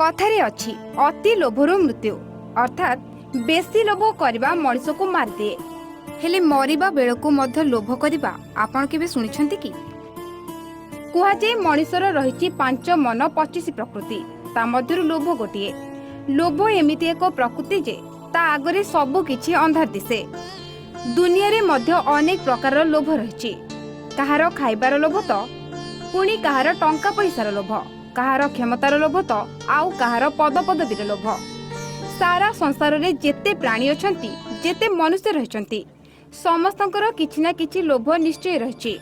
कथारे अछि अति लोभर मृत्यु अर्थात बेसी लोभ करबा मनीष को मार दिए। हेले मरिबा बेलकु मध्य लोभ करबा आपण केबे सुनिछंती कि? कुहाजे मनीषर रहिछि 5 मन 25 प्रकृति, ता मध्यरु लोभ गोटिए। लोभ एमिति एक प्रकृति जे ता आगरे सब किछि अंधार दिसे। दुनिया रे मध्य अनेक प्रकार लोभ रहिछि। कहार खाइबार लोभ तो, पुणी कहार टंका पैसार लोभ, कहार क्षमतार लोभ तो, आउ कहार पद पदवीर लोभ। सारा संसार रे जेते प्राणी अछंती, जेते मनुष्य रहिछंती, समस्तंकर किछि ना किछि लोभ निश्चय रहिछि।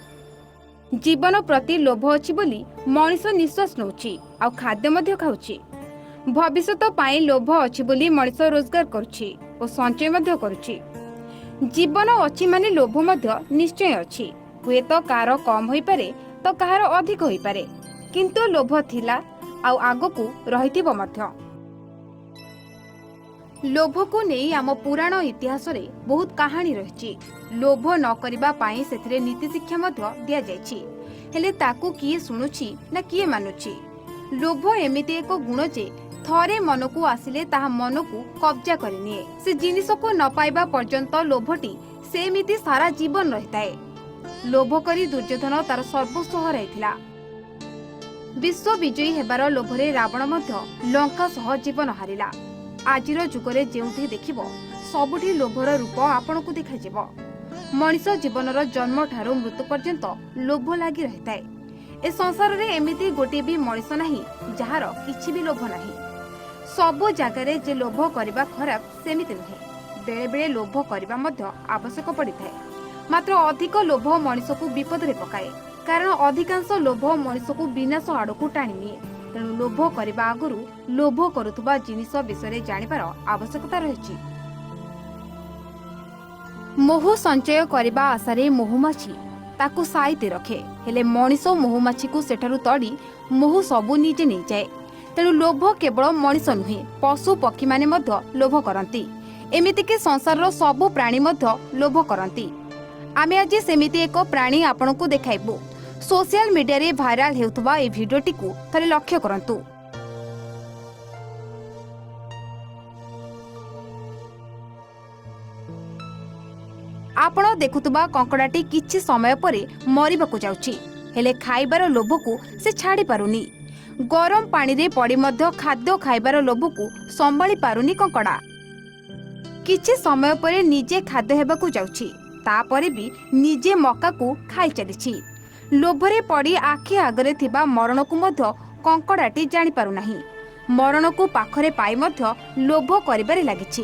जीवन प्रति लोभ अछि बोली मनीष निश्वास नउछि आ खाद्य मध्य खाउछि। भविष्यत पाई लोभ अछि बोली मनीष रोजगार करुछि और संचय मध्य करुछि। जीवन अछि माने लोभ मध्य निश्चय अछि। हुए तो कार कम होई पारे तो कहार अधिक होई पारे, किंतु लोभ थिला आ आगकू रहिथिबो मध्य। लोभ को नहीं आम पुराण इतिहास रे बहुत कहानी रहिछि। लोभ न करिबा पाई सेथिरे नीति शिक्षा मध्य दिया जायछि। हेले ताकू किए सुनुछि ना किए मानुछि? लोभ एमिति एक गुण जे थरे मन को आसिले ताहा मन को कब्जा करि निए। से जिनिस को न पाइबा पर्यंत लोभटी सेमिति सारा जीवन रहिताए। लोभ करी दुर्योधन तार सर्वस्व हराइथिला। विश्व विजयी हेबार लोभरे रावण मध्य लंका सह जीवन हारिला। आजिर जुगरे जेउठी देखिबो सबुठी लोभर रूप आपण को देखाजिबो। मनीष जीवनर जन्म ठारू मृत्यु पर्यंत लोभ लागि रहिताए। ए संसार रे एमिति गोटे भी मनीष नाही जहार किछि भी लोभ नाही। सब जगारे जे लोभ करबा खराब सेमिति नहे। बेले बेले लोभ करबा मध्य आवश्यक पड़िथाए। मात्र अधिक लोभ मनीष को विपद रे पकाए, कारण अधिकांश लोभ मनीष को विनाश आड़कू टाणी निए। तेणु लोभ करबा आगुरु लोभ करुथुबा जिनिस विषय जानिबार आवश्यकता रहिछि। मोह संचय करबा आशारे मोहमाछी ताकू साइते रखे, हेले मनीष मोहमाछी को सेठारु तड़ी मोह सबु निजे नहीं जाए। तेणु लोभ केवल मनीष नुहे, पशु पक्षी माने मध्य लोभ करंती। एमिति के संसार रो सबु प्राणी मध्य लोभ करंती। आमे आज सेमिति एक प्राणी आपण को देखाइबु। सोशल मीडिया रे भाइराल हेउथबा ए भिडियोटी को थरे लक्ष्य करंतु। आपण देखुतबा कंकड़ाटी किछि समय परे मरिबाकू जाउछि, हेले खाइबार लोभ को से छाड़ी पारुनी। गरम पानी रे पड़ी मध्य खाद्य खाइबार लोभ को संभाली पारुनी कंकड़ा। किछि समय परे निजे खाद्य हेबाकू जाउछि, तापरे भी निजे मक्का को खाई चलिछि। लोभरे पड़ी आखि आगरे थिबा मरण को मध्य कंकड़ाटी जानि पारु नाही। मरण को पाखरे पाई मध्य लोभ करिबारे लागिछि।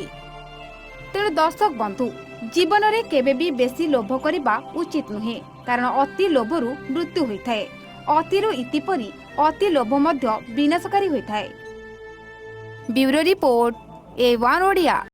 तेणु दर्शक बंधु, जीवन रे केबे भी बेसी लोभ करिबा उचित नुहे, कारण अति लोभरु मृत्यु होइथाए। अतिरु इति परी अति लोभ मध्य विनाशकारी होइथाए। Bureau report A1 Odia.